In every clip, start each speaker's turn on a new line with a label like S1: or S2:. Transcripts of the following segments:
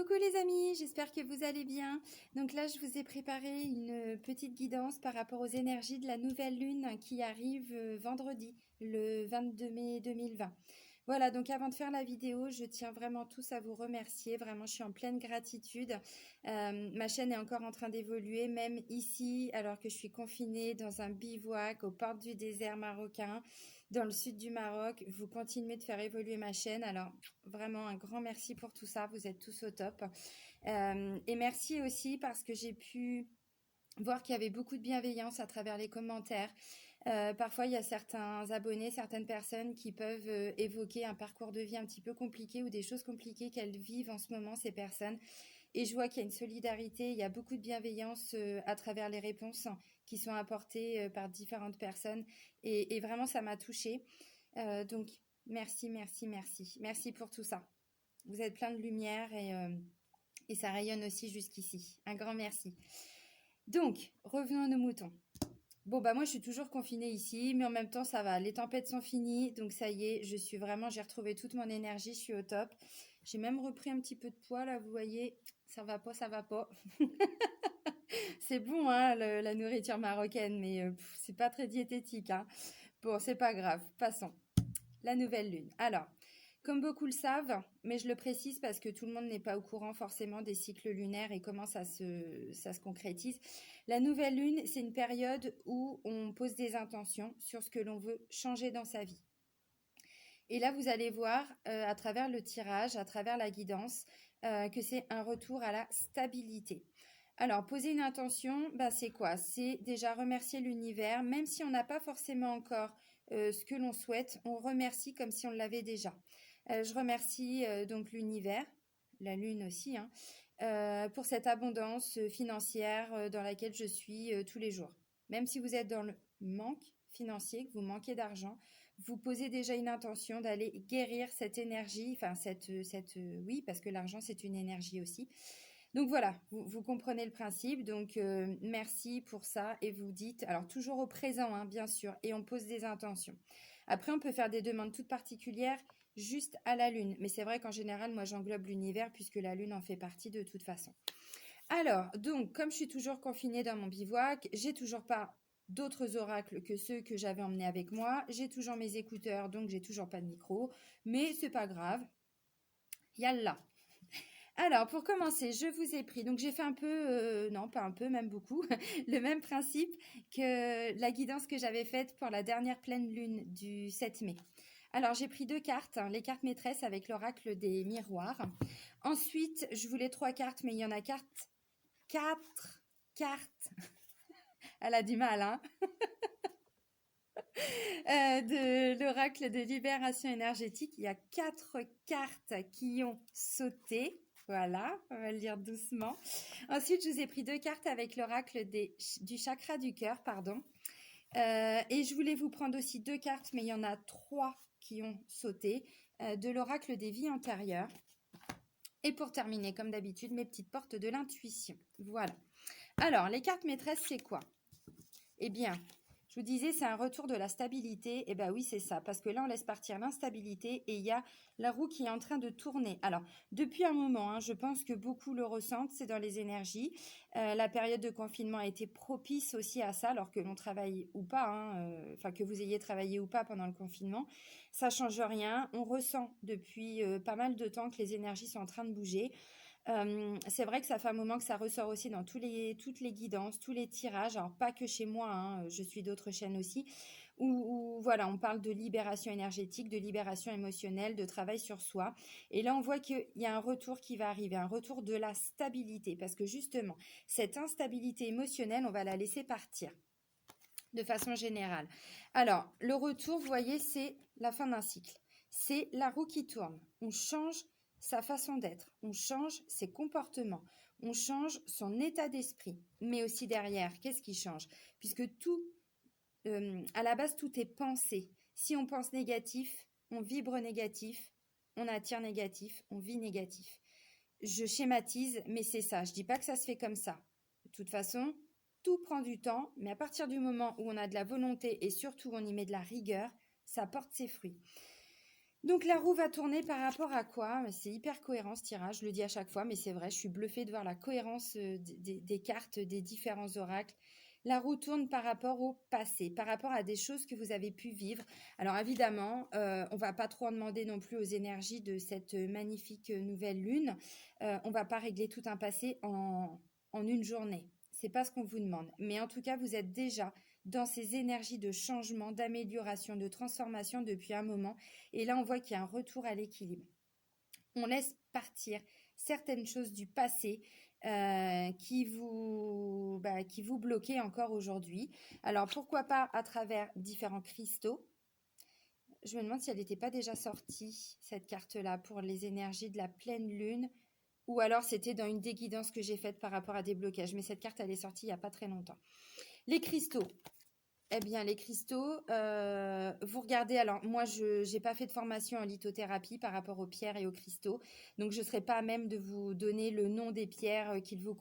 S1: Coucou les amis, j'espère que vous allez bien. Donc là, je vous ai préparé une petite guidance par rapport aux énergies de la nouvelle lune qui arrive vendredi, le 22 mai 2020. Voilà, donc avant de faire la vidéo, je tiens vraiment tous à vous remercier. Vraiment, je suis en pleine gratitude. Ma chaîne est encore en train d'évoluer, même ici, alors que je suis confinée dans un bivouac aux portes du désert marocain, dans le sud du Maroc. Vous continuez de faire évoluer ma chaîne. Alors, vraiment, un grand merci pour tout ça. Vous êtes tous au top. Et merci aussi parce que j'ai pu voir qu'il y avait beaucoup de bienveillance à travers les commentaires. Parfois, il y a certains abonnés, certaines personnes qui peuvent évoquer un parcours de vie un petit peu compliqué ou des choses compliquées qu'elles vivent en ce moment, ces personnes. Et je vois qu'il y a une solidarité, il y a beaucoup de bienveillance à travers les réponses qui sont apportées par différentes personnes. Et vraiment, ça m'a touchée. Donc, merci, merci, merci. Merci pour tout ça. Vous êtes plein de lumière et ça rayonne aussi jusqu'ici. Un grand merci. Donc, revenons à nos moutons. Bon, bah moi, je suis toujours confinée ici, mais en même temps, ça va. Les tempêtes sont finies, donc ça y est, j'ai retrouvé toute mon énergie, je suis au top. J'ai même repris un petit peu de poids, là, vous voyez, ça va pas, ça va pas. C'est bon, hein, la nourriture marocaine, mais c'est pas très diététique, hein. Bon, c'est pas grave, passons. La nouvelle lune. Alors, comme beaucoup le savent, mais je le précise parce que tout le monde n'est pas au courant forcément des cycles lunaires et comment ça se concrétise. La nouvelle lune, c'est une période où on pose des intentions sur ce que l'on veut changer dans sa vie. Et là, vous allez voir à travers le tirage, à travers la guidance, que c'est un retour à la stabilité. Alors, poser une intention, bah, c'est quoi? C'est déjà remercier l'univers, même si on n'a pas forcément encore ce que l'on souhaite, on remercie comme si on l'avait déjà. Je remercie donc l'univers, la lune aussi, hein, pour cette abondance financière dans laquelle je suis tous les jours. Même si vous êtes dans le manque financier, que vous manquez d'argent, vous posez déjà une intention d'aller guérir cette énergie, enfin oui, parce que l'argent c'est une énergie aussi. Donc voilà, vous comprenez le principe. Donc merci pour ça et vous dites, alors toujours au présent, hein, bien sûr, et on pose des intentions. Après, on peut faire des demandes toutes particulières juste à la lune. Mais c'est vrai qu'en général, moi, j'englobe l'univers puisque la lune en fait partie de toute façon. Alors, donc, comme je suis toujours confinée dans mon bivouac, j'ai toujours pas d'autres oracles que ceux que j'avais emmenés avec moi. J'ai toujours mes écouteurs, donc j'ai toujours pas de micro. Mais c'est pas grave. Yallah. Alors, pour commencer, je vous ai pris, donc j'ai fait un peu, non pas un peu, même beaucoup, le même principe que la guidance que j'avais faite pour la dernière pleine lune du 7 mai. Alors, j'ai pris 2 cartes, hein, les cartes maîtresses avec l'oracle des miroirs. Ensuite, je voulais 3 cartes, mais il y en a 4 cartes. Elle a du mal, hein. De l'oracle de libération énergétique. Il y a 4 cartes qui ont sauté. Voilà, on va le lire doucement. Ensuite, je vous ai pris 2 cartes avec l'oracle du chakra du cœur, pardon. Et je voulais vous prendre aussi 2 cartes, mais il y en a 3 qui ont sauté, de l'oracle des vies antérieures. Et pour terminer, comme d'habitude, mes petites portes de l'intuition. Voilà. Alors, les cartes maîtresses, c'est quoi? Eh bien, je vous disais, c'est un retour de la stabilité. Eh bien oui, c'est ça. Parce que là, on laisse partir l'instabilité et il y a la roue qui est en train de tourner. Alors, depuis un moment, hein, je pense que beaucoup le ressentent, c'est dans les énergies. La période de confinement a été propice aussi à ça, alors que l'on travaille ou pas, hein, enfin que vous ayez travaillé ou pas pendant le confinement. Ça ne change rien. On ressent depuis pas mal de temps que les énergies sont en train de bouger. C'est vrai que ça fait un moment que ça ressort aussi dans toutes les guidances, tous les tirages, alors pas que chez moi, hein, je suis d'autres chaînes aussi, où voilà, on parle de libération énergétique, de libération émotionnelle, de travail sur soi. Et là, on voit qu'il y a un retour qui va arriver, un retour de la stabilité, parce que justement, cette instabilité émotionnelle, on va la laisser partir de façon générale. Alors, le retour, vous voyez, c'est la fin d'un cycle. C'est la roue qui tourne. On change sa façon d'être, on change ses comportements, on change son état d'esprit. Mais aussi derrière, qu'est-ce qui change? Puisque tout, à la base, tout est pensé. Si on pense négatif, on vibre négatif, on attire négatif, on vit négatif. Je schématise, mais c'est ça. Je dis pas que ça se fait comme ça. De toute façon, tout prend du temps, mais à partir du moment où on a de la volonté et surtout on y met de la rigueur, ça porte ses fruits. Donc la roue va tourner par rapport à quoi? C'est hyper cohérent ce tirage, je le dis à chaque fois, mais c'est vrai, je suis bluffée de voir la cohérence des cartes, des différents oracles. La roue tourne par rapport au passé, par rapport à des choses que vous avez pu vivre. Alors évidemment, on va pas trop en demander non plus aux énergies de cette magnifique nouvelle lune. On va pas régler tout un passé en une journée. C'est pas ce qu'on vous demande. Mais en tout cas, vous êtes déjà dans ces énergies de changement, d'amélioration, de transformation depuis un moment. Et là, on voit qu'il y a un retour à l'équilibre. On laisse partir certaines choses du passé qui vous bloquaient encore aujourd'hui. Alors, pourquoi pas à travers différents cristaux. Je me demande si elle n'était pas déjà sortie, cette carte-là, pour les énergies de la pleine lune. Ou alors, c'était dans une des guidances que j'ai faites par rapport à des blocages. Mais cette carte, elle est sortie il n'y a pas très longtemps. Les cristaux. Eh bien, les cristaux, vous regardez. Alors, moi, je n'ai pas fait de formation en lithothérapie par rapport aux pierres et aux cristaux. Donc, je ne serai pas à même de vous donner le nom des pierres qu'il vous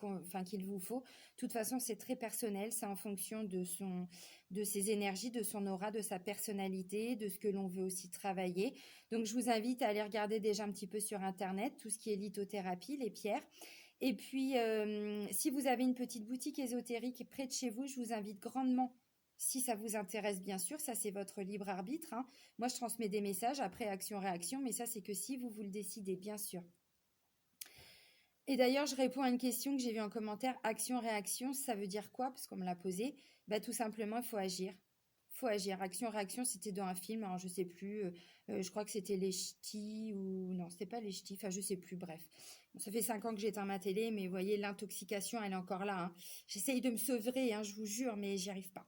S1: faut. De toute façon, c'est très personnel. C'est en fonction de ses énergies, de son aura, de sa personnalité, de ce que l'on veut aussi travailler. Donc, je vous invite à aller regarder déjà un petit peu sur Internet tout ce qui est lithothérapie, les pierres. Et puis, si vous avez une petite boutique ésotérique près de chez vous, je vous invite grandement, si ça vous intéresse, bien sûr, ça c'est votre libre arbitre, hein. Moi, je transmets des messages après action-réaction, mais ça c'est que si vous le décidez, bien sûr. Et d'ailleurs, je réponds à une question que j'ai vue en commentaire. Action-réaction, ça veut dire quoi? Parce qu'on me l'a posé. Bah, tout simplement, il faut agir. Il faut agir. Action-réaction, c'était dans un film, alors je sais plus. Je crois que c'était Les Ch'tis ou... Non, c'était pas Les Ch'tis. Enfin, je sais plus, bref. Bon, ça fait 5 ans que j'éteins ma télé, mais vous voyez, l'intoxication, elle est encore là, hein. J'essaye de me sevrer, hein, je vous jure, mais j'y arrive pas.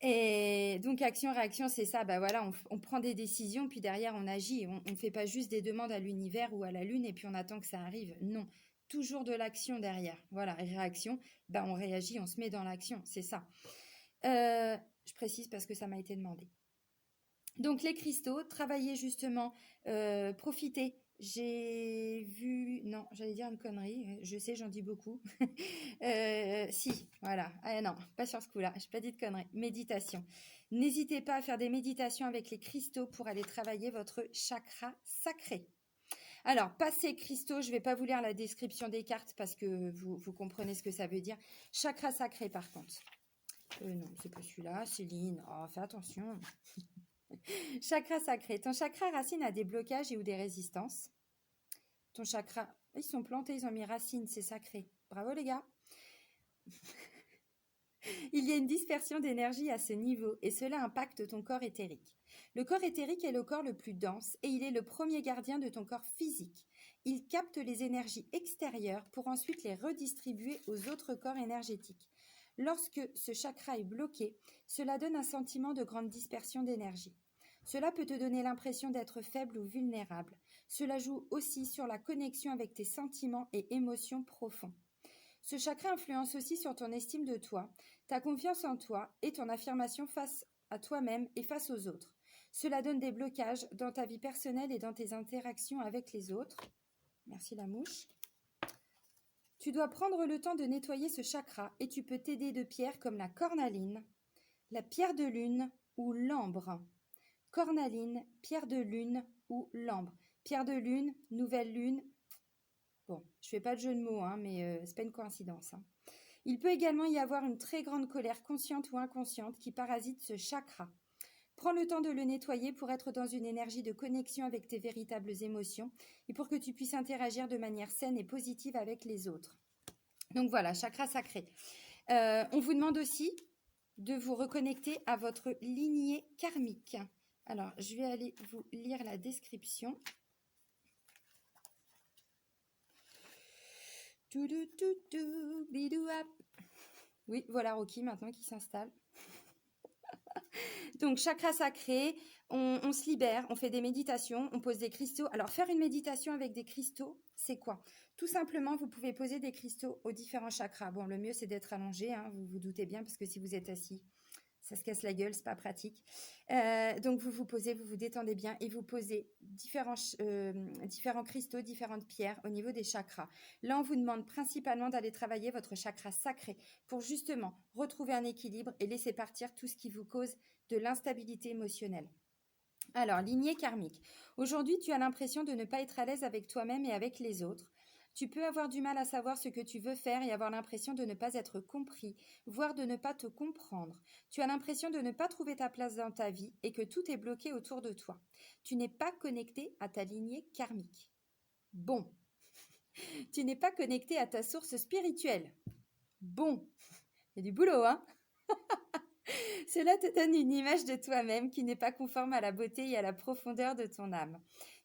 S1: Et donc, action-réaction, c'est ça. Bah voilà, on prend des décisions, puis derrière, on agit. On ne fait pas juste des demandes à l'univers ou à la lune, et puis on attend que ça arrive. Non, toujours de l'action derrière. Voilà, et réaction, bah on réagit, on se met dans l'action. C'est ça. Je précise parce que ça m'a été demandé. Donc, les cristaux, travaillez justement, profitez. J'ai vu, non, j'allais dire une connerie, je sais, j'en dis beaucoup. Si, voilà. Ah non, pas sur ce coup-là, je n'ai pas dit de conneries. Méditation. N'hésitez pas à faire des méditations avec les cristaux pour aller travailler votre chakra sacré. Alors, passé cristaux, je ne vais pas vous lire la description des cartes parce que vous comprenez ce que ça veut dire. Chakra sacré, par contre. Non, c'est pas celui-là. Céline, oh, fais attention. Chakra sacré. Ton chakra racine a des blocages et ou des résistances. Ton chakra... Ils sont plantés, ils ont mis racine, c'est sacré. Bravo les gars. Il y a une dispersion d'énergie à ce niveau et cela impacte ton corps éthérique. Le corps éthérique est le corps le plus dense et il est le premier gardien de ton corps physique. Il capte les énergies extérieures pour ensuite les redistribuer aux autres corps énergétiques. Lorsque ce chakra est bloqué, cela donne un sentiment de grande dispersion d'énergie. Cela peut te donner l'impression d'être faible ou vulnérable. Cela joue aussi sur la connexion avec tes sentiments et émotions profonds. Ce chakra influence aussi sur ton estime de toi, ta confiance en toi et ton affirmation face à toi-même et face aux autres. Cela donne des blocages dans ta vie personnelle et dans tes interactions avec les autres. Merci la mouche. Tu dois prendre le temps de nettoyer ce chakra et tu peux t'aider de pierres comme la cornaline, la pierre de lune ou l'ambre. Cornaline, pierre de lune ou l'ambre. Pierre de lune, nouvelle lune. Bon, je fais pas de jeu de mots, hein, mais c'est pas une coïncidence, hein. Il peut également y avoir une très grande colère consciente ou inconsciente qui parasite ce chakra. Prends le temps de le nettoyer pour être dans une énergie de connexion avec tes véritables émotions et pour que tu puisses interagir de manière saine et positive avec les autres. Donc voilà, chakra sacré. On vous demande aussi de vous reconnecter à votre lignée karmique. Alors, je vais aller vous lire la description. Oui, voilà Rocky maintenant qui s'installe. Donc, chakra sacré, on se libère, on fait des méditations, on pose des cristaux. Alors, faire une méditation avec des cristaux, c'est quoi? Tout simplement, vous pouvez poser des cristaux aux différents chakras. Bon, le mieux, c'est d'être allongé, hein, vous vous doutez bien, parce que si vous êtes assis, ça se casse la gueule, c'est pas pratique. Donc, vous vous posez, vous vous détendez bien et vous posez différents cristaux, différentes pierres au niveau des chakras. Là, on vous demande principalement d'aller travailler votre chakra sacré pour justement retrouver un équilibre et laisser partir tout ce qui vous cause de l'instabilité émotionnelle. Alors, lignée karmique. Aujourd'hui, tu as l'impression de ne pas être à l'aise avec toi-même et avec les autres. Tu peux avoir du mal à savoir ce que tu veux faire et avoir l'impression de ne pas être compris, voire de ne pas te comprendre. Tu as l'impression de ne pas trouver ta place dans ta vie et que tout est bloqué autour de toi. Tu n'es pas connecté à ta lignée karmique. Bon, tu n'es pas connecté à ta source spirituelle. Bon, il y a du boulot, hein? Cela te donne une image de toi-même qui n'est pas conforme à la beauté et à la profondeur de ton âme.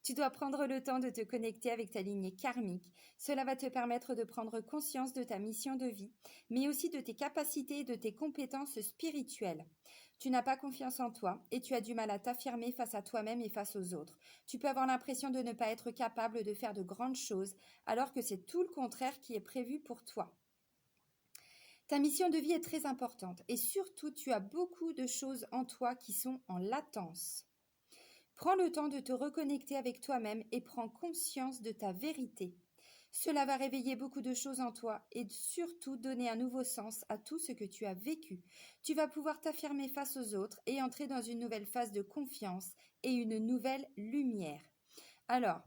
S1: Tu dois prendre le temps de te connecter avec ta lignée karmique. Cela va te permettre de prendre conscience de ta mission de vie, mais aussi de tes capacités et de tes compétences spirituelles. Tu n'as pas confiance en toi et tu as du mal à t'affirmer face à toi-même et face aux autres. Tu peux avoir l'impression de ne pas être capable de faire de grandes choses, alors que c'est tout le contraire qui est prévu pour toi. Ta mission de vie est très importante et surtout tu as beaucoup de choses en toi qui sont en latence. Prends le temps de te reconnecter avec toi-même et prends conscience de ta vérité. Cela va réveiller beaucoup de choses en toi et surtout donner un nouveau sens à tout ce que tu as vécu. Tu vas pouvoir t'affirmer face aux autres et entrer dans une nouvelle phase de confiance et une nouvelle lumière. Alors,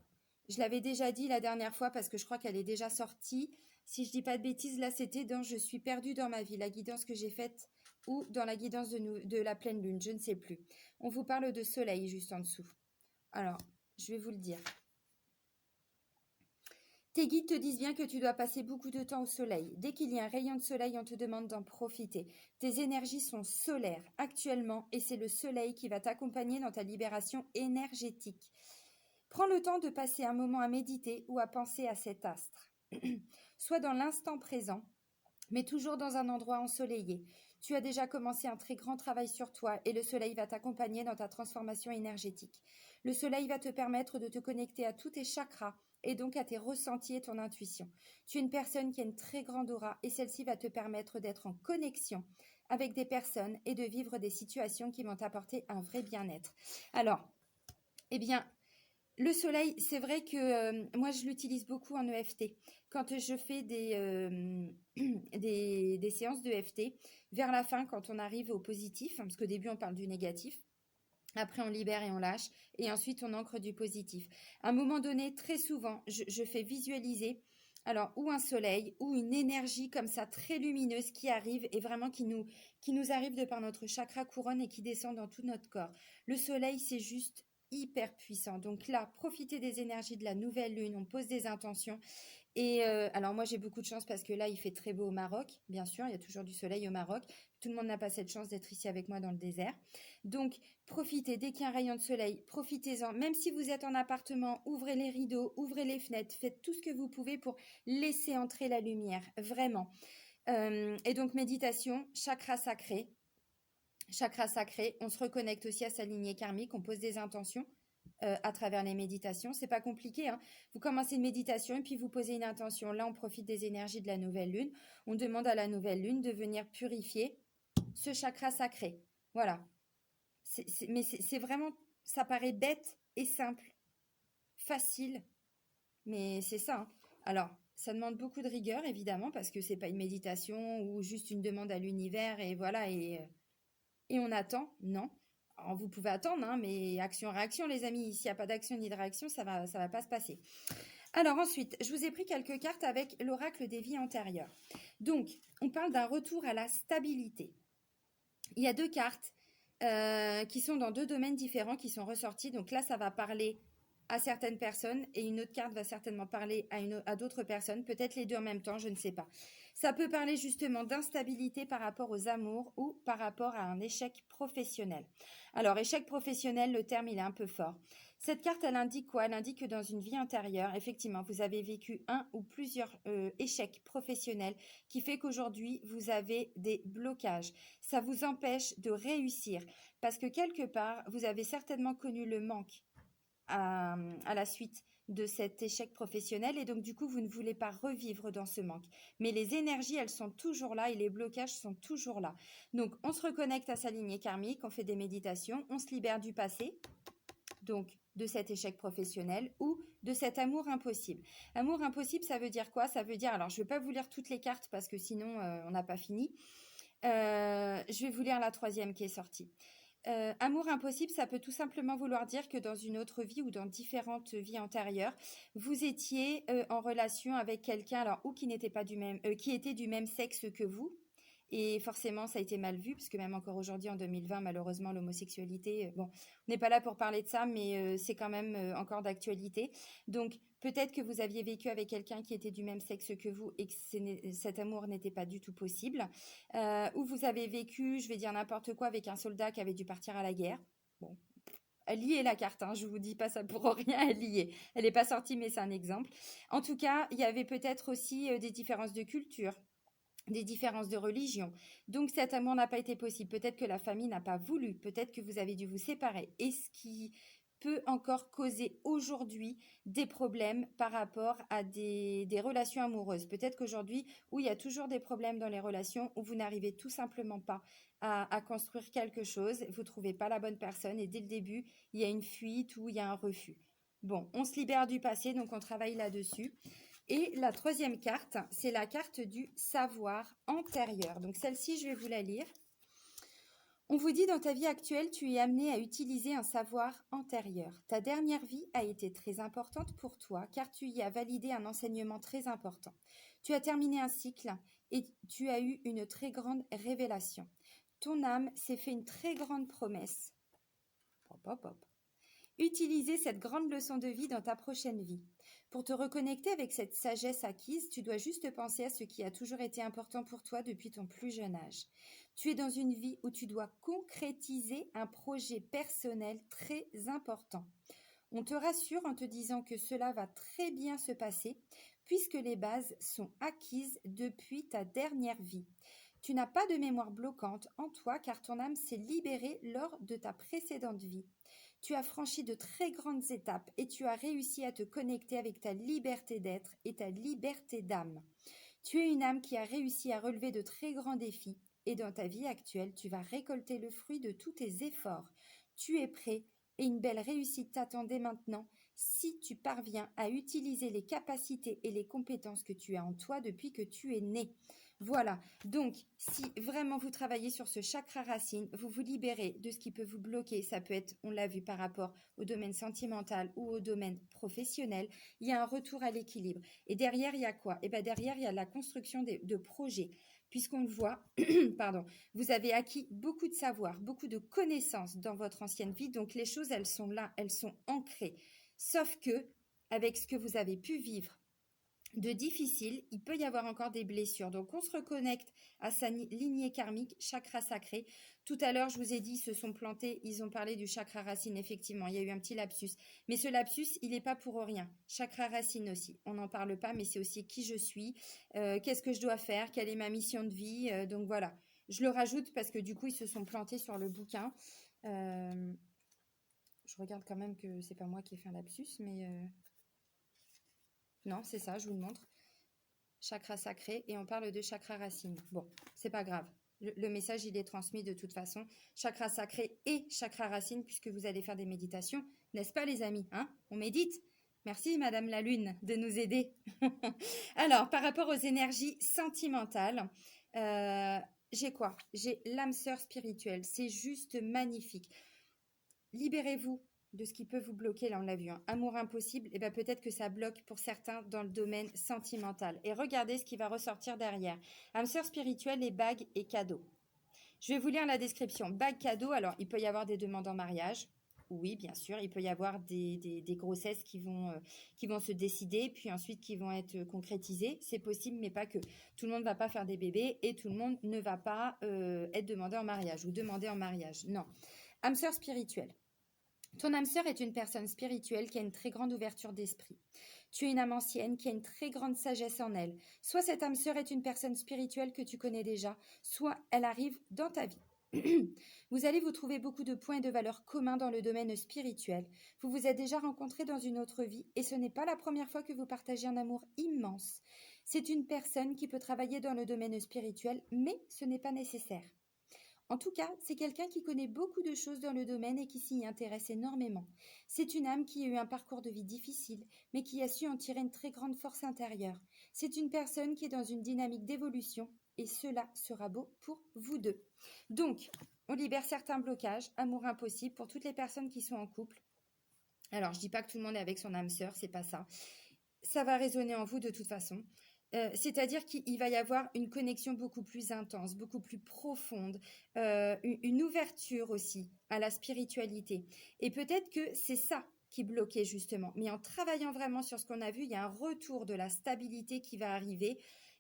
S1: je l'avais déjà dit la dernière fois parce que je crois qu'elle est déjà sortie. Si je dis pas de bêtises, là c'était dans Je suis perdue dans ma vie, la guidance que j'ai faite, ou dans la guidance de la pleine lune, je ne sais plus. On vous parle de soleil juste en dessous. Alors, je vais vous le dire. Tes guides te disent bien que tu dois passer beaucoup de temps au soleil. Dès qu'il y a un rayon de soleil, on te demande d'en profiter. Tes énergies sont solaires actuellement et c'est le soleil qui va t'accompagner dans ta libération énergétique. Prends le temps de passer un moment à méditer ou à penser à cet astre. Sois dans l'instant présent, mais toujours dans un endroit ensoleillé. Tu as déjà commencé un très grand travail sur toi et le soleil va t'accompagner dans ta transformation énergétique. Le soleil va te permettre de te connecter à tous tes chakras et donc à tes ressentis et ton intuition. Tu es une personne qui a une très grande aura et celle-ci va te permettre d'être en connexion avec des personnes et de vivre des situations qui vont t'apporter un vrai bien-être. Alors, eh bien, le soleil, c'est vrai que moi, je l'utilise beaucoup en EFT. Quand je fais des séances d'EFT, vers la fin, quand on arrive au positif, parce qu'au début, on parle du négatif, après, on libère et on lâche, et ensuite, on ancre du positif. À un moment donné, très souvent, je fais visualiser, alors, ou un soleil, ou une énergie comme ça, très lumineuse qui arrive, et vraiment qui nous arrive de par notre chakra couronne et qui descend dans tout notre corps. Le soleil, c'est juste hyper puissant. Donc là, profitez des énergies de la nouvelle lune, on pose des intentions. Et alors moi j'ai beaucoup de chance parce que là il fait très beau au Maroc, bien sûr, il y a toujours du soleil au Maroc. Tout le monde n'a pas cette chance d'être ici avec moi dans le désert. Donc profitez, dès qu'il y a un rayon de soleil, profitez-en. Même si vous êtes en appartement, ouvrez les rideaux, ouvrez les fenêtres, faites tout ce que vous pouvez pour laisser entrer la lumière, vraiment. Et donc méditation, chakra sacré. Chakra sacré, on se reconnecte aussi à sa lignée karmique, on pose des intentions à travers les méditations. C'est pas compliqué, hein. Vous commencez une méditation et puis vous posez une intention. Là, on profite des énergies de la nouvelle lune. On demande à la nouvelle lune de venir purifier ce chakra sacré. Voilà. Mais c'est vraiment, ça paraît bête et simple, facile, mais c'est ça, hein. Alors, ça demande beaucoup de rigueur, évidemment, parce que c'est pas une méditation ou juste une demande à l'univers et voilà, et on attend. Non. Alors, vous pouvez attendre, hein, mais action-réaction, les amis. S'il n'y a pas d'action ni de réaction, ça va pas se passer. Alors ensuite, je vous ai pris quelques cartes avec l'oracle des vies antérieures. Donc, on parle d'un retour à la stabilité. Il y a deux cartes qui sont dans deux domaines différents qui sont ressortis. Donc là, ça va parler à certaines personnes et une autre carte va certainement parler à d'autres personnes, peut-être les deux en même temps, je ne sais pas. Ça peut parler justement d'instabilité par rapport aux amours ou par rapport à un échec professionnel. Alors, échec professionnel, le terme, il est un peu fort. Cette carte, elle indique quoi? Elle indique que dans une vie antérieure, effectivement, vous avez vécu un ou plusieurs échecs professionnels qui fait qu'aujourd'hui, vous avez des blocages. Ça vous empêche de réussir parce que quelque part, vous avez certainement connu le manque à la suite de cet échec professionnel et donc du coup vous ne voulez pas revivre dans ce manque, mais les énergies elles sont toujours là et les blocages sont toujours là. Donc on se reconnecte à sa lignée karmique, on fait des méditations, on se libère du passé, donc de cet échec professionnel ou de cet amour impossible. Amour impossible, ça veut dire quoi? Ça veut dire, alors je ne vais pas vous lire toutes les cartes parce que sinon on n'a pas fini. Je vais vous lire la troisième qui est sortie. Amour impossible, ça peut tout simplement vouloir dire que dans une autre vie ou dans différentes vies antérieures, vous étiez en relation avec quelqu'un, alors ou qui n'était pas du même, qui était du même sexe que vous. Et forcément, ça a été mal vu, parce que même encore aujourd'hui, en 2020, malheureusement, l'homosexualité, bon, on n'est pas là pour parler de ça, mais c'est quand même encore d'actualité. Donc, peut-être que vous aviez vécu avec quelqu'un qui était du même sexe que vous et que cet amour n'était pas du tout possible. Ou vous avez vécu, je vais dire n'importe quoi, avec un soldat qui avait dû partir à la guerre. Bon, elle y est la carte, hein, je vous dis pas ça pour rien, elle y est. Elle n'est pas sortie, mais c'est un exemple. En tout cas, il y avait peut-être aussi des différences de culture, des différences de religion. Donc cet amour n'a pas été possible. Peut-être que la famille n'a pas voulu. Peut-être que vous avez dû vous séparer. Et ce qui peut encore causer aujourd'hui des problèmes par rapport à des relations amoureuses. Peut-être qu'aujourd'hui, où il y a toujours des problèmes dans les relations, où vous n'arrivez tout simplement pas à construire quelque chose, vous ne trouvez pas la bonne personne et dès le début, il y a une fuite ou il y a un refus. Bon, on se libère du passé, donc on travaille là-dessus. Et la troisième carte, c'est la carte du savoir antérieur. Donc celle-ci, je vais vous la lire. On vous dit dans ta vie actuelle, tu es amené à utiliser un savoir antérieur. Ta dernière vie a été très importante pour toi car tu y as validé un enseignement très important. Tu as terminé un cycle et tu as eu une très grande révélation. Ton âme s'est fait une très grande promesse. Hop, hop, hop. Utilisez cette grande leçon de vie dans ta prochaine vie. Pour te reconnecter avec cette sagesse acquise, tu dois juste penser à ce qui a toujours été important pour toi depuis ton plus jeune âge. Tu es dans une vie où tu dois concrétiser un projet personnel très important. On te rassure en te disant que cela va très bien se passer puisque les bases sont acquises depuis ta dernière vie. Tu n'as pas de mémoire bloquante en toi car ton âme s'est libérée lors de ta précédente vie. Tu as franchi de très grandes étapes et tu as réussi à te connecter avec ta liberté d'être et ta liberté d'âme. Tu es une âme qui a réussi à relever de très grands défis et dans ta vie actuelle, tu vas récolter le fruit de tous tes efforts. Tu es prêt et une belle réussite t'attendait maintenant si tu parviens à utiliser les capacités et les compétences que tu as en toi depuis que tu es né. Voilà, donc si vraiment vous travaillez sur ce chakra racine, vous vous libérez de ce qui peut vous bloquer. Ça peut être, on l'a vu par rapport au domaine sentimental ou au domaine professionnel, il y a un retour à l'équilibre. Et derrière, il y a quoi? Et bien derrière, il y a la construction de projets. Puisqu'on le voit, pardon, vous avez acquis beaucoup de savoir, beaucoup de connaissances dans votre ancienne vie, donc les choses, elles sont là, elles sont ancrées. Sauf que, avec ce que vous avez pu vivre de difficile, il peut y avoir encore des blessures. Donc, on se reconnecte à sa lignée karmique, chakra sacré. Tout à l'heure, je vous ai dit, ils se sont plantés, ils ont parlé du chakra racine, effectivement. Il y a eu un petit lapsus. Mais ce lapsus, il n'est pas pour rien. Chakra racine aussi. On n'en parle pas, mais c'est aussi qui je suis, qu'est-ce que je dois faire, quelle est ma mission de vie. Donc, voilà. Je le rajoute parce que du coup, ils se sont plantés sur le bouquin. Je regarde quand même que c'est pas moi qui ai fait un lapsus, mais... Non, c'est ça, je vous le montre. Chakra sacré et on parle de chakra racine. Bon, c'est pas grave. Le message, il est transmis de toute façon. Chakra sacré et chakra racine puisque vous allez faire des méditations. N'est-ce pas les amis, hein? On médite? Merci Madame la Lune de nous aider. Alors, par rapport aux énergies sentimentales, j'ai quoi? J'ai l'âme sœur spirituelle. C'est juste magnifique. Libérez-vous de ce qui peut vous bloquer, là on l'a vu, hein. Amour impossible, et bien peut-être que ça bloque pour certains dans le domaine sentimental. Et regardez ce qui va ressortir derrière. Âme sœur spirituelle et bagues et cadeaux. Je vais vous lire la description. Bagues, cadeaux, alors il peut y avoir des demandes en mariage. Oui, bien sûr, il peut y avoir des grossesses qui vont se décider, puis ensuite qui vont être concrétisées. C'est possible, mais pas que. Tout le monde ne va pas faire des bébés et tout le monde ne va pas être demandé en mariage ou demandé en mariage. Non. Âme sœur spirituelle. Ton âme sœur est une personne spirituelle qui a une très grande ouverture d'esprit. Tu es une âme ancienne qui a une très grande sagesse en elle. Soit cette âme sœur est une personne spirituelle que tu connais déjà, soit elle arrive dans ta vie. Vous allez vous trouver beaucoup de points et de valeurs communs dans le domaine spirituel. Vous vous êtes déjà rencontrés dans une autre vie et ce n'est pas la première fois que vous partagez un amour immense. C'est une personne qui peut travailler dans le domaine spirituel, mais ce n'est pas nécessaire. En tout cas, c'est quelqu'un qui connaît beaucoup de choses dans le domaine et qui s'y intéresse énormément. C'est une âme qui a eu un parcours de vie difficile, mais qui a su en tirer une très grande force intérieure. C'est une personne qui est dans une dynamique d'évolution et cela sera beau pour vous deux. Donc, on libère certains blocages, amour impossible pour toutes les personnes qui sont en couple. Alors, je dis pas que tout le monde est avec son âme sœur, c'est pas ça. Ça va résonner en vous de toute façon. C'est-à-dire qu'il va y avoir une connexion beaucoup plus intense, beaucoup plus profonde, une ouverture aussi à la spiritualité. Et peut-être que c'est ça qui bloquait justement. Mais en travaillant vraiment sur ce qu'on a vu, il y a un retour de la stabilité qui va arriver.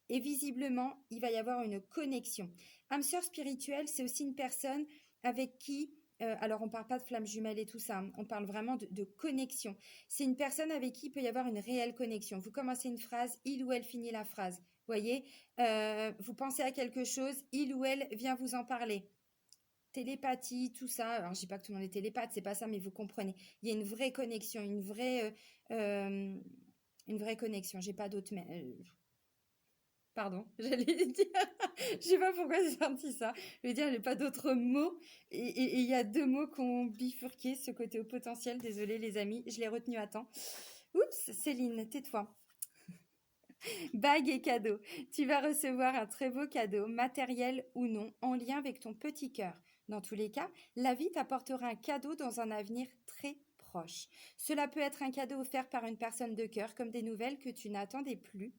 S1: Et visiblement, il va y avoir une connexion. Âme sœur spirituelle, c'est aussi une personne avec qui... alors, on ne parle pas de flammes jumelles et tout ça, hein, on parle vraiment de connexion. C'est une personne avec qui il peut y avoir une réelle connexion. Vous commencez une phrase, il ou elle finit la phrase. Vous voyez, vous pensez à quelque chose, il ou elle vient vous en parler. Télépathie, tout ça. Alors, je dis pas que tout le monde est télépathe, c'est pas ça, mais vous comprenez. Il y a une vraie connexion, une vraie connexion. J'ai pas d'autres. Pardon, j'allais dire. Je sais pas pourquoi j'ai sorti ça. Je veux dire, j'ai pas d'autres mots. Et il y a deux mots qui ont bifurqué ce côté au potentiel. Désolée, les amis, je l'ai retenu à temps. Oups, Céline, tais-toi. Bague et cadeau. Tu vas recevoir un très beau cadeau, matériel ou non, en lien avec ton petit cœur. Dans tous les cas, la vie t'apportera un cadeau dans un avenir très proche. Cela peut être un cadeau offert par une personne de cœur, comme des nouvelles que tu n'attendais plus.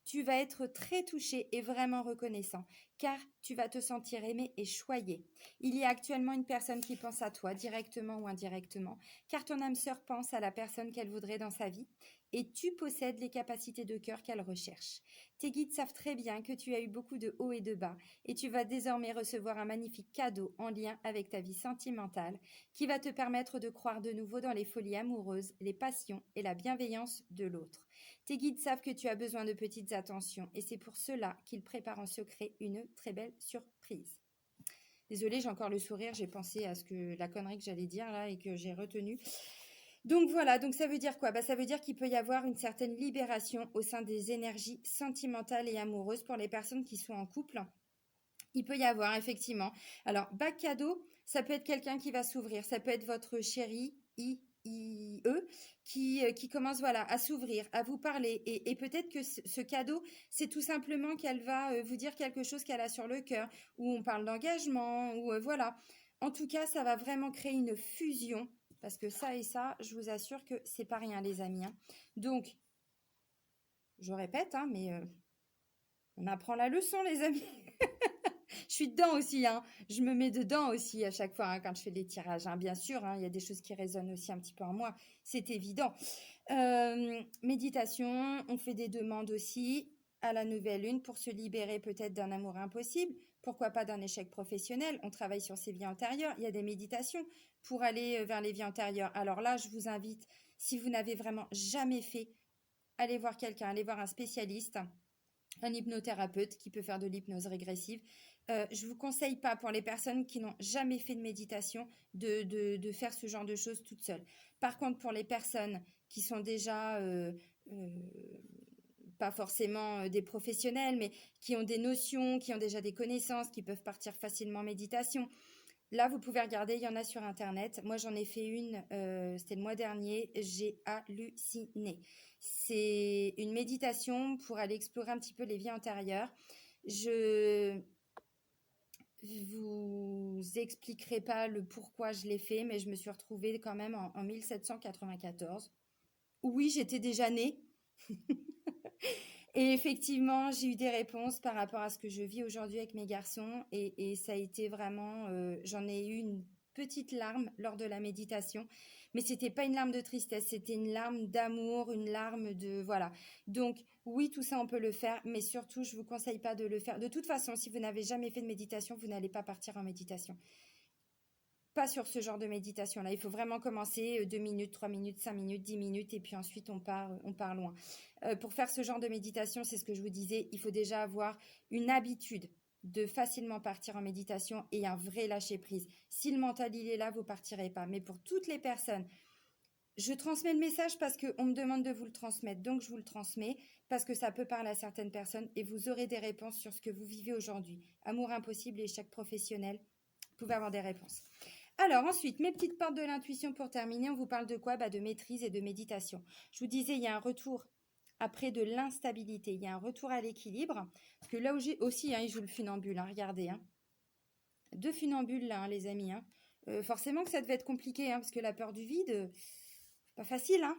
S1: Tu vas être très touché et vraiment reconnaissant, car tu vas te sentir aimé et choyé. Il y a actuellement une personne qui pense à toi, directement ou indirectement, car ton âme sœur pense à la personne qu'elle voudrait dans sa vie, et tu possèdes les capacités de cœur qu'elle recherche. Tes guides savent très bien que tu as eu beaucoup de hauts et de bas, et tu vas désormais recevoir un magnifique cadeau en lien avec ta vie sentimentale, qui va te permettre de croire de nouveau dans les folies amoureuses, les passions et la bienveillance de l'autre. Tes guides savent que tu as besoin de petites attentions, et c'est pour cela qu'ils préparent en secret une très belle surprise. Désolée, j'ai encore le sourire, j'ai pensé à la connerie que j'allais dire là et que j'ai retenue. Donc voilà, donc ça veut dire quoi? Ça veut dire qu'il peut y avoir une certaine libération au sein des énergies sentimentales et amoureuses pour les personnes qui sont en couple. Il peut y avoir effectivement. Alors, bac cadeau, ça peut être quelqu'un qui va s'ouvrir, ça peut être votre chéri, qui commence voilà à s'ouvrir, à vous parler. Et peut-être que ce cadeau, c'est tout simplement qu'elle va vous dire quelque chose qu'elle a sur le cœur, ou on parle d'engagement, ou voilà. En tout cas, ça va vraiment créer une fusion, parce que ça et ça, je vous assure que c'est pas rien, les amis. Hein. Donc, je répète, hein, mais on apprend la leçon, les amis. Je suis dedans aussi, hein. Je me mets dedans aussi à chaque fois hein, quand je fais des tirages. Hein. Bien sûr, hein, il y a des choses qui résonnent aussi un petit peu en moi, c'est évident. Méditation, on fait des demandes aussi à la nouvelle lune pour se libérer peut-être d'un amour impossible. Pourquoi pas d'un échec professionnel? On travaille sur ses vies antérieures. Il y a des méditations pour aller vers les vies antérieures. Alors là, je vous invite, si vous n'avez vraiment jamais fait, allez voir quelqu'un, allez voir un spécialiste, un hypnothérapeute qui peut faire de l'hypnose régressive. Je vous conseille pas pour les personnes qui n'ont jamais fait de méditation de faire ce genre de choses toute seule. Par contre, pour les personnes qui sont déjà pas forcément des professionnels, mais qui ont des notions, qui ont déjà des connaissances, qui peuvent partir facilement en méditation. Là, vous pouvez regarder, il y en a sur Internet. Moi, j'en ai fait une, c'était le mois dernier, j'ai halluciné. C'est une méditation pour aller explorer un petit peu les vies antérieures. Je vous expliquerai pas le pourquoi je l'ai fait, mais je me suis retrouvée quand même en 1794. Oui, j'étais déjà née. Et effectivement, j'ai eu des réponses par rapport à ce que je vis aujourd'hui avec mes garçons. Et ça a été vraiment... j'en ai eu une petite larme lors de la méditation. Mais c'était pas une larme de tristesse, c'était une larme d'amour, une larme de... Voilà. Donc, oui, tout ça, on peut le faire. Mais surtout, je vous conseille pas de le faire. De toute façon, si vous n'avez jamais fait de méditation, vous n'allez pas partir en méditation. Pas sur ce genre de méditation-là. Il faut vraiment commencer 2 minutes, 3 minutes, 5 minutes, 10 minutes et puis ensuite on part loin. Pour faire ce genre de méditation, c'est ce que je vous disais, il faut déjà avoir une habitude de facilement partir en méditation et un vrai lâcher-prise. Si le mental il est là, vous partirez pas. Mais pour toutes les personnes, je transmets le message parce qu'on me demande de vous le transmettre. Donc je vous le transmets parce que ça peut parler à certaines personnes et vous aurez des réponses sur ce que vous vivez aujourd'hui. Amour impossible, échec professionnel, vous pouvez avoir des réponses. Alors ensuite, mes petites portes de l'intuition pour terminer, on vous parle de quoi? De maîtrise et de méditation. Je vous disais, il y a un retour après de l'instabilité, il y a un retour à l'équilibre. Parce que là où j'ai aussi, hein, il joue le funambule, hein, regardez. Hein. Deux funambules là, hein, les amis. Hein. Forcément que ça devait être compliqué, hein, parce que la peur du vide, pas facile. Hein.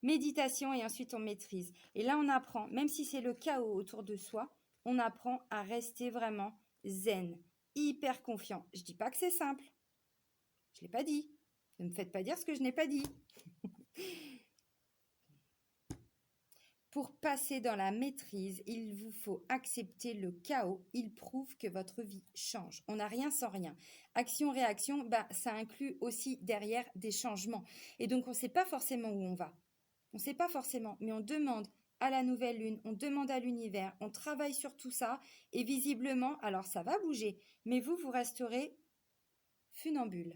S1: Méditation et ensuite on maîtrise. Et là, on apprend, même si c'est le chaos autour de soi, on apprend à rester vraiment zen, hyper confiant. Je dis pas que c'est simple. Je l'ai pas dit. Ne me faites pas dire ce que je n'ai pas dit. Pour passer dans la maîtrise, il vous faut accepter le chaos. Il prouve que votre vie change. On n'a rien sans rien. Action-réaction, bah, ça inclut aussi derrière des changements. Et donc, on ne sait pas forcément où on va. On ne sait pas forcément, mais on demande à la nouvelle lune, on demande à l'univers, on travaille sur tout ça. Et visiblement, alors ça va bouger, mais vous resterez funambule.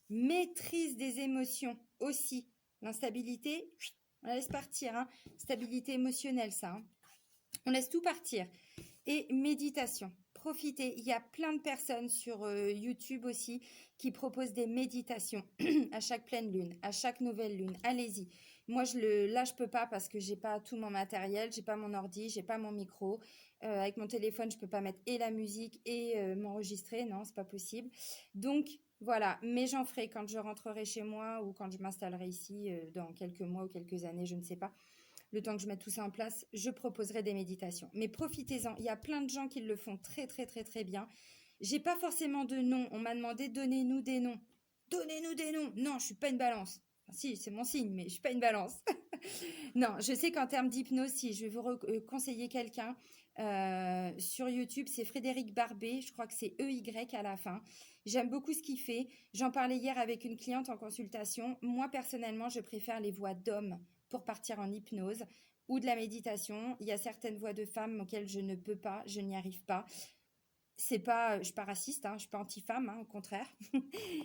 S1: Maîtrise des émotions aussi. L'instabilité, on la laisse partir. Hein. Stabilité émotionnelle, ça. Hein. On laisse tout partir. Et méditation. Profitez. Il y a plein de personnes sur YouTube aussi qui proposent des méditations à chaque pleine lune, à chaque nouvelle lune. Allez-y. Moi, là, je peux pas parce que j'ai pas tout mon matériel, j'ai pas mon ordi, j'ai pas mon micro. Avec mon téléphone, je peux pas mettre et la musique et m'enregistrer. Non, c'est pas possible. Donc, voilà, mais j'en ferai quand je rentrerai chez moi ou quand je m'installerai ici dans quelques mois ou quelques années, je ne sais pas. Le temps que je mette tout ça en place, je proposerai des méditations. Mais profitez-en, il y a plein de gens qui le font très très très très bien. J'ai pas forcément de nom, on m'a demandé donnez-nous des noms. Donnez-nous des noms. Non, je suis pas une balance. Enfin, si, c'est mon signe, mais je suis pas une balance. Non, je sais qu'en termes d'hypnose, si je vais vous conseiller quelqu'un sur YouTube, c'est Frédéric Barbet, je crois que c'est EY à la fin. J'aime beaucoup ce qu'il fait. J'en parlais hier avec une cliente en consultation. Moi, personnellement, je préfère les voix d'hommes pour partir en hypnose ou de la méditation. Il y a certaines voix de femmes auxquelles je ne peux pas, je n'y arrive pas. C'est pas, je suis pas raciste, hein, je suis pas anti-femme, hein, au contraire.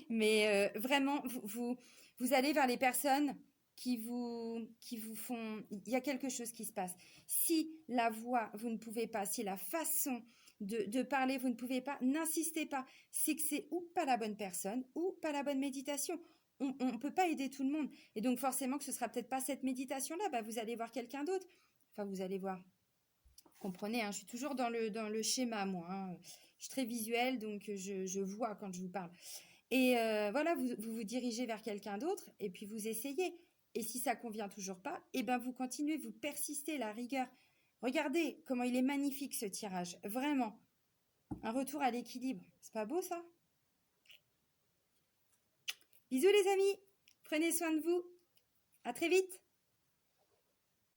S1: Mais vraiment, vous allez vers les personnes qui vous font, il y a quelque chose qui se passe. Si la voix, vous ne pouvez pas, si la façon de parler, vous ne pouvez pas, n'insistez pas. C'est que c'est ou pas la bonne personne ou pas la bonne méditation. On ne peut pas aider tout le monde. Et donc forcément que ce sera peut-être pas cette méditation-là, bah, vous allez voir quelqu'un d'autre. Enfin, vous allez voir. Comprenez, hein, je suis toujours dans le schéma, moi. Hein. Je suis très visuelle, donc je vois quand je vous parle. Et voilà, vous dirigez vers quelqu'un d'autre et puis vous essayez. Et si ça convient toujours pas, eh ben vous continuez, vous persistez, la rigueur. Regardez comment il est magnifique ce tirage, vraiment. Un retour à l'équilibre. C'est pas beau ça? Bisous les amis, prenez soin de vous. À très vite.